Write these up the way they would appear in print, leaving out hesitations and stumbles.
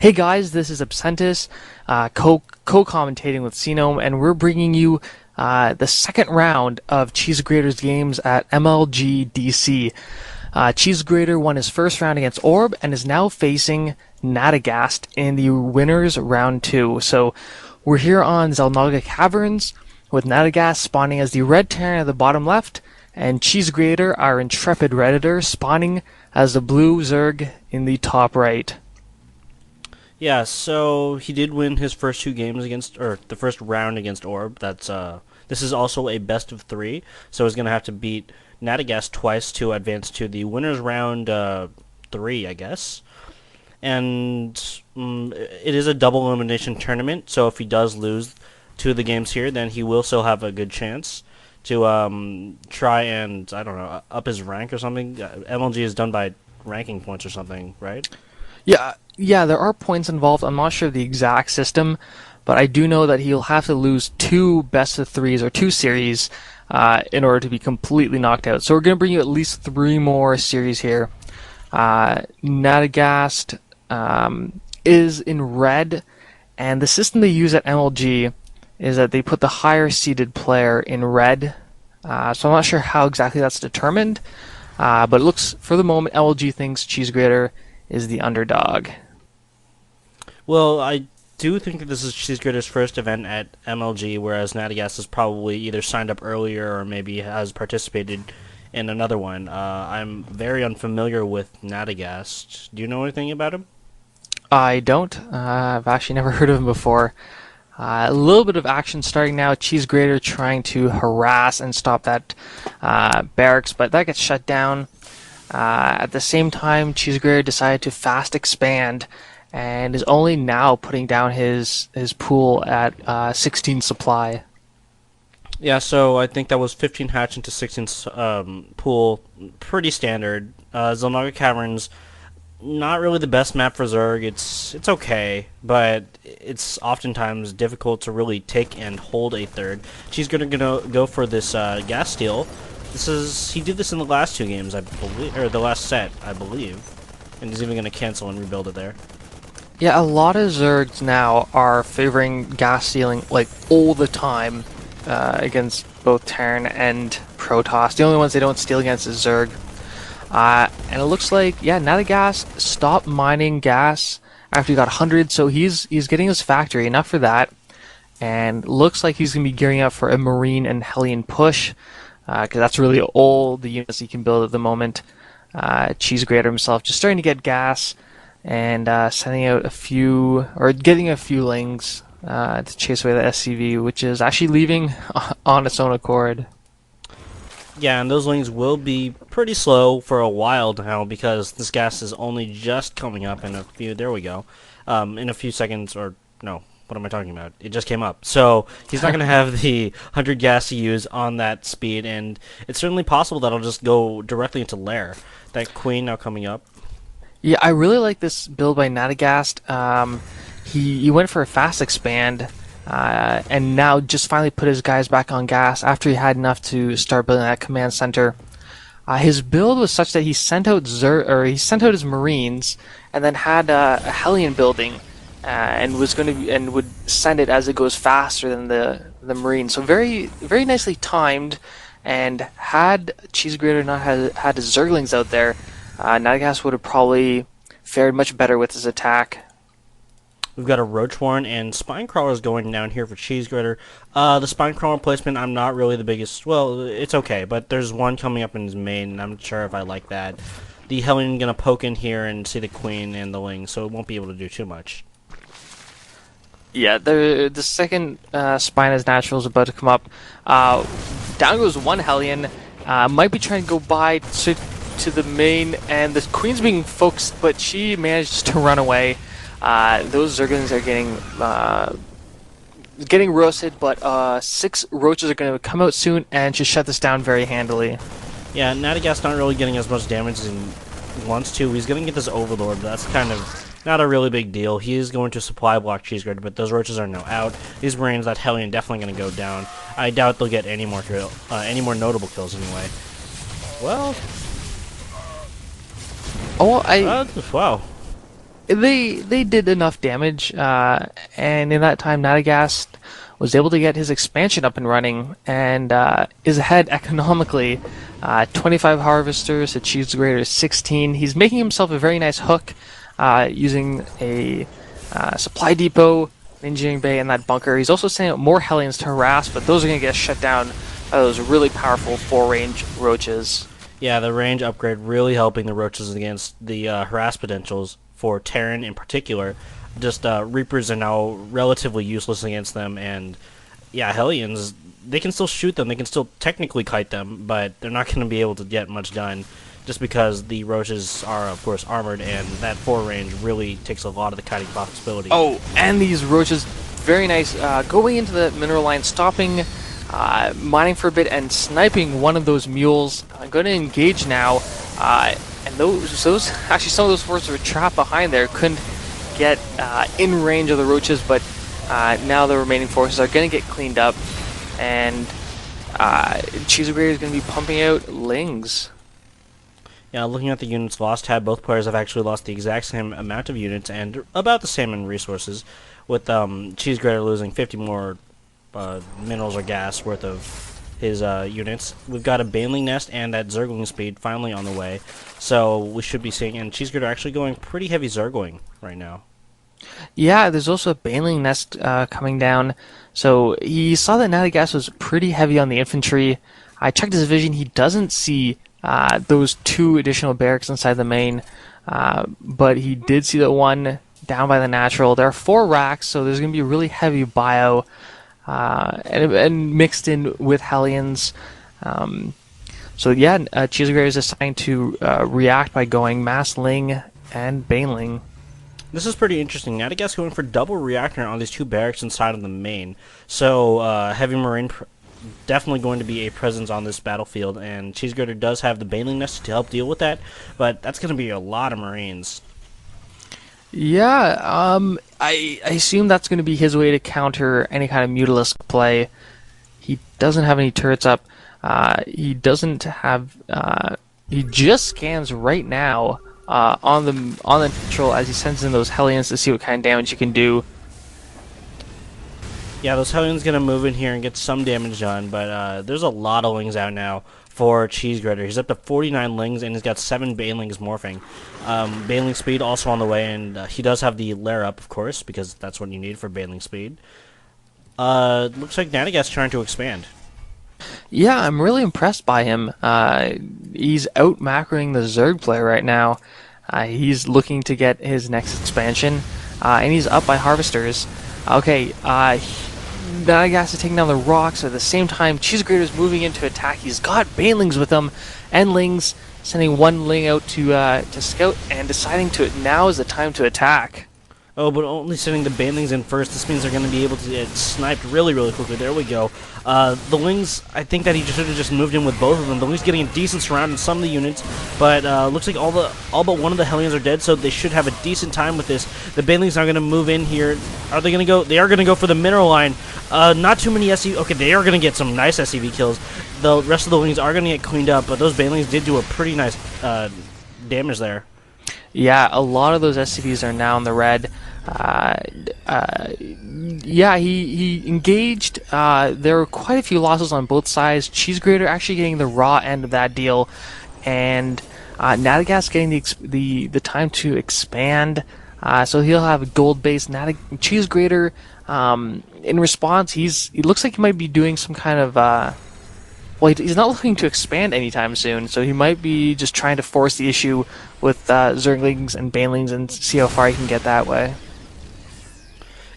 Hey guys, this is Absentis, co-commentating with SeaGnome, and we're bringing you the second round of CheeseGrater's games at MLG DC. CheeseGrater won his first round against Orb and is now facing Nadagast in the winners round 2. So we're here on Xel'Naga Caverns with Nadagast spawning as the red Terran at the bottom left, and CheeseGrater, our intrepid redditor, spawning as the blue Zerg in the top right. Yeah, so he did win his first two games against, or the first round against Orb. This is also a best of 3, so he's gonna have to beat Nadagast twice to advance to the winners round 3, I guess. And it is a double elimination tournament, so if he does lose 2 of the games here, then he will still have a good chance to try and, I don't know, up his rank or something. MLG is done by ranking points or something, right? Yeah, there are points involved. I'm not sure of the exact system, but I do know that he'll have to lose 2 best of 3s or 2 series in order to be completely knocked out. So we're going to bring you at least 3 more series here. Nadagast is in red, and the system they use at MLG is that they put the higher seeded player in red. So I'm not sure how exactly that's determined, but it looks, for the moment, MLG thinks CheeseGrater is the underdog. Well, I do think that this is CheeseGrater's first event at MLG, whereas Nadagast has probably either signed up earlier or maybe has participated in another one. I'm very unfamiliar with Nadagast. Do you know anything about him? I don't. I've actually never heard of him before. A little bit of action starting now. CheeseGrater trying to harass and stop that barracks, but that gets shut down. At the same time, CheeseGrater decided to fast expand and is only now putting down his pool at 16 supply. Yeah, so I think that was 15 hatch into 16 pool. Pretty standard. Xel'Naga Caverns, not really the best map for Zerg. It's okay, but it's oftentimes difficult to really take and hold a third. She's gonna go for this gas steal. He did this in the last 2 games, I believe, or the last set, I believe, and he's even gonna cancel and rebuild it there. Yeah, a lot of Zergs now are favoring gas stealing like all the time against both Terran and Protoss. The only ones they don't steal against is Zerg. And it looks like, yeah, Nadagast stopped mining gas after he got 100, so he's getting his factory, enough for that. And looks like he's going to be gearing up for a Marine and Hellion push, because that's really all the units he can build at the moment. CheeseGrater himself just starting to get gas and sending out a few, or getting a few lings to chase away the SCV, which is actually leaving on its own accord. Yeah, and those lings will be pretty slow for a while now because this gas is only just coming up in a few. There we go. In a few seconds, or no, what am I talking about? It just came up. So he's not going to have the 100 gas to use on that speed, and it's certainly possible that I'll just go directly into Lair. That Queen now coming up. Yeah, I really like this build by Nadagast. He went for a fast expand, and now just finally put his guys back on gas after he had enough to start building that command center. His build was such that he sent out his Marines, and then had a Hellion building, and would send it as it goes faster than the Marine. So very very nicely timed. And had CheeseGrater not had his Zerglings out there, Nadagast would have probably fared much better with his attack. We've got a Roach Warren and Spinecrawlers going down here for CheeseGrater. The Spinecrawler placement, I'm not really the biggest. Well, it's okay, but there's one coming up in his main, and I'm not sure if I like that. The Hellion gonna poke in here and see the Queen and the Ling, so it won't be able to do too much. Yeah, the second Spine as Natural is about to come up. Down goes one Hellion. Might be trying to go by to the main, and the Queen's being focused, but she managed to run away. Those Zerglings are getting roasted, but 6 roaches are going to come out soon and should shut this down very handily. Yeah, Nadagast not really getting as much damage as he wants to. He's going to get this Overlord, but that's kind of not a really big deal. He is going to supply block CheeseGrater, but those roaches are now out. These Marines, that Hellion, definitely going to go down. I doubt they'll get any more notable kills anyway. Well, Oh, wow. They did enough damage, and in that time, Nadagast was able to get his expansion up and running, and is ahead economically. 25 harvesters to CheeseGrater 16. He's making himself a very nice hook, using a supply depot, engineering bay, and that bunker. He's also sending out more Hellions to harass, but those are going to get shut down by those really powerful 4-range roaches. Yeah, the range upgrade really helping the roaches against the harass potentials for Terran in particular. Just Reapers are now relatively useless against them, and yeah, Hellions, they can still shoot them, they can still technically kite them, but they're not going to be able to get much done just because the roaches are, of course, armored, and that 4 range really takes a lot of the kiting possibility. Oh, and these roaches, very nice, going into the mineral line, stopping, mining for a bit, and sniping one of those mules. I'm going to engage now, and those actually, some of those forces were trapped behind there, couldn't get in range of the roaches, but now the remaining forces are going to get cleaned up, and CheeseGrater is going to be pumping out Lings. Yeah, looking at the units lost tab, both players have actually lost the exact same amount of units and about the same in resources, with CheeseGrater losing 50 more minerals or gas worth of his units. We've got a Baneling Nest and that Zergling speed finally on the way, so we should be seeing, and CheeseGrater actually going pretty heavy Zergling right now. Yeah, there's also a Baneling Nest coming down, so he saw that Nadagast was pretty heavy on the infantry. I checked his vision, he doesn't see those 2 additional barracks inside the main, but he did see the one down by the natural. There are 4 racks, so there's going to be a really heavy bio, and mixed in with Hellions. So yeah, CheeseGrater is assigned to react by going Mass Ling and Baneling. This is pretty interesting. Nadagast going for double reactor on these 2 barracks inside of the main, so heavy marine definitely going to be a presence on this battlefield, and CheeseGrater does have the Baneling Nest to help deal with that, but that's going to be a lot of Marines. Yeah, I assume that's going to be his way to counter any kind of Mutalisk play. He doesn't have any turrets up. He doesn't have. He just scans right now on the neutral as he sends in those Hellions to see what kind of damage he can do. Yeah, those Hellions going to move in here and get some damage done, but there's a lot of Lings out now for CheeseGrater. He's up to 49 Lings, and he's got 7 Banelings morphing. Baneling speed also on the way, and he does have the lair up, of course, because that's what you need for Baneling speed. Looks like Nadagast trying to expand. Yeah, I'm really impressed by him. He's out macroing the Zerg player right now. He's looking to get his next expansion, and he's up by harvesters. Okay, Nadagast is taking down the rocks. At the same time, CheeseGrater is moving in to attack. He's got Banelings with him, and Lings, sending 1 Ling out to scout, and deciding now is the time to attack. Oh, but only sending the Banelings in first. This means they're going to be able to get sniped really, really quickly. There we go. The Lings, I think that he should have just moved in with both of them. The Lings getting a decent surround in some of the units, but looks like all but one of the Hellions are dead, so they should have a decent time with this. The Banelings are going to move in here. Are they going to go? They are going to go for the mineral line. Not too many SCV. Okay, they are going to get some nice SCV kills. The rest of the Lings are going to get cleaned up, but those Banelings did do a pretty nice damage there. Yeah, a lot of those SCVs are now in the red. Yeah, he engaged. There were quite a few losses on both sides. CheeseGrater actually getting the raw end of that deal, and Nadagast getting the time to expand. So he'll have a gold base. CheeseGrater, in response, he looks like he might be doing some kind of. Well, he's not looking to expand anytime soon, so he might be just trying to force the issue with Zerglings and Banelings and see how far he can get that way.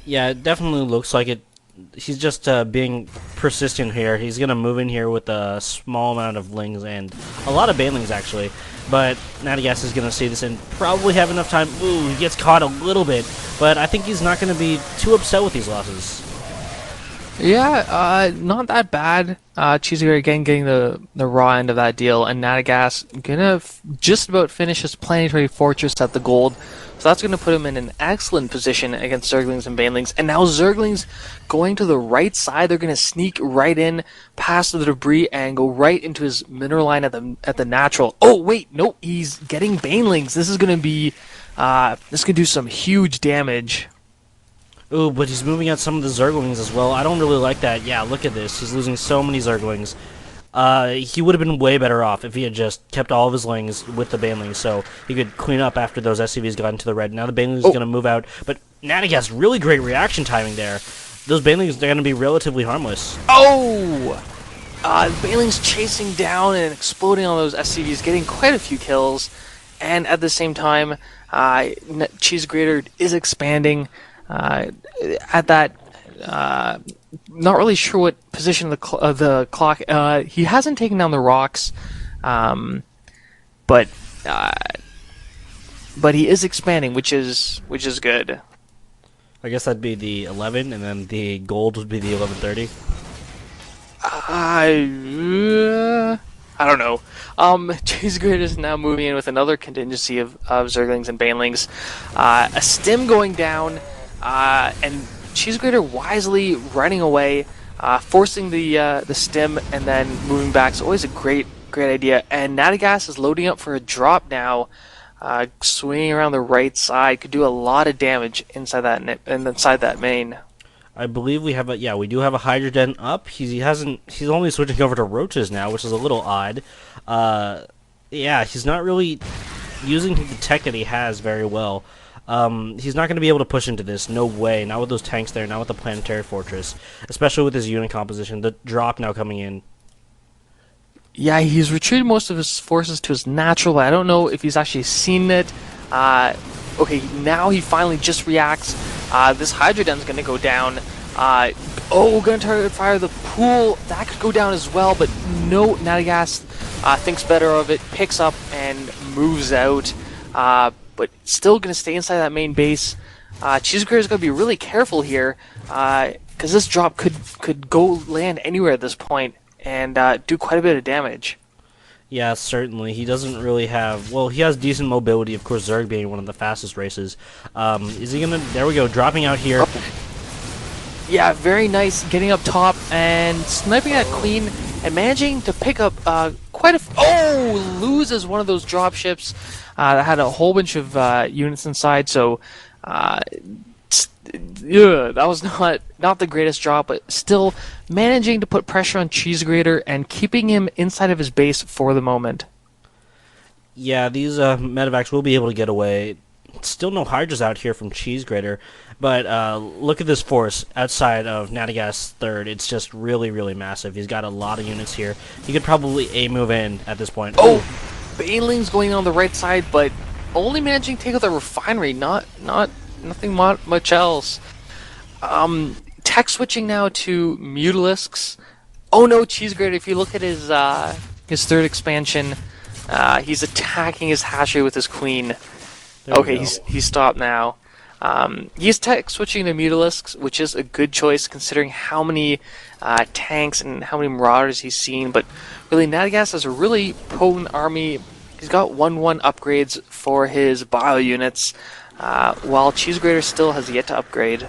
Yeah, it definitely looks like it. He's just being persistent here. He's going to move in here with a small amount of Lings and a lot of Banelings, actually. But Nadagast is going to see this and probably have enough time. Ooh, he gets caught a little bit, but I think he's not going to be too upset with these losses. Yeah, not that bad. CheeseGrater again getting the raw end of that deal, and Nadagast gonna just about finish his planetary fortress at the gold. So that's gonna put him in an excellent position against Zerglings and Banelings. And now Zerglings going to the right side, they're gonna sneak right in past the debris and go right into his mineral line at the natural. Oh wait, no, he's getting Banelings. This is gonna be this could do some huge damage. Ooh, but he's moving out some of the Zerglings as well. I don't really like that. Yeah, look at this. He's losing so many Zerglings. He would have been way better off if he had just kept all of his lings with the Banelings, so he could clean up after those SCVs got into the red. Now the Banelings is going to move out, but Nadagast, really great reaction timing there. Those Banelings are going to be relatively harmless. Oh! Banelings chasing down and exploding on those SCVs, getting quite a few kills, and at the same time, CheeseGrater is expanding at that. Not really sure what position of the clock. He hasn't taken down the rocks, but he is expanding, which is good. I guess that'd be the 11, and then the gold would be the 1130. I don't know. CheeseGrater is now moving in with another contingency of Zerglings and Banelings. A stim going down, and CheeseGrater wisely running away, forcing the stim and then moving back. It's always a great idea. And Nadagast is loading up for a drop now, swinging around the right side. Could do a lot of damage inside that main. I believe we have we do have a Hydrogen up. He's only switching over to roaches now, which is a little odd. He's not really using the tech that he has very well. He's not going to be able to push into this. No way. Not with those tanks there. Not with the planetary fortress. Especially with his unit composition. The drop now coming in. Yeah, he's retreated most of his forces to his natural, but I don't know if he's actually seen it. Okay, now he finally just reacts. This Hydroden's going to go down. Going to target fire the pool. That could go down as well, but no, Nadagast thinks better of it, picks up and moves out. But still going to stay inside that main base. CheeseGrater is going to be really careful here, because this drop could go land anywhere at this point and do quite a bit of damage. Yeah, certainly. He doesn't really have... Well, he has decent mobility, of course, Zerg being one of the fastest races. Is he gonna... There we go, dropping out here. Oh. Yeah, very nice, getting up top and sniping at Queen and managing to pick up quite a... Loses one of those drop ships that had a whole bunch of units inside, so... that was not the greatest drop, but still managing to put pressure on CheeseGrater and keeping him inside of his base for the moment. Yeah, these medevacs will be able to get away. Still no Hydras out here from CheeseGrater, but look at this force outside of Nadagast's third. It's just really, really massive. He's got a lot of units here. He could probably A-move in at this point. Oh! Baneling's going on the right side, but only managing to take out the refinery, nothing much else. Tech switching now to Mutalisks. Oh no, CheeseGrater, if you look at his third expansion, he's attacking his hash rate with his queen. Okay, he's stopped now. He's tech switching to Mutalisks, which is a good choice considering how many tanks and how many Marauders he's seen. But really, Nadagast has a really potent army. He's got 1/1 upgrades for his bio units, while CheeseGrater still has yet to upgrade.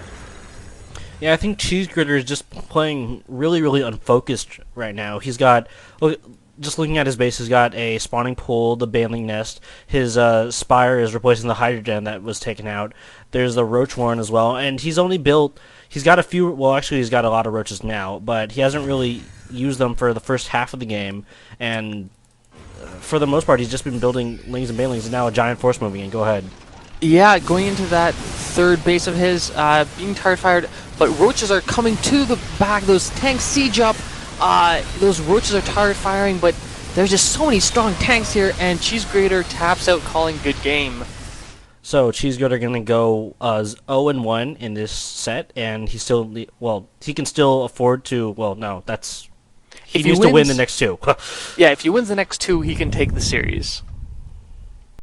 Yeah, I think CheeseGrater is just playing really, really unfocused right now. He's got, just looking at his base, he's got a spawning pool, the Baneling Nest. His Spire is replacing the Hydrogen that was taken out. There's the Roach Warren as well, and he's got a few, well actually he's got a lot of roaches now, but he hasn't really used them for the first half of the game, and for the most part he's just been building Lings and Banelings, and now a giant force moving in. Go ahead. Yeah, going into that third base of his, being target fired, but roaches are coming to the back. Those tanks siege up. Those roaches are target firing, but there's just so many strong tanks here, and CheeseGrater taps out, calling good game. So CheeseGrater gonna go 0-1 in this set, and he can still afford to. Well, no, he needs to win the next two. Yeah, if he wins the next two, he can take the series.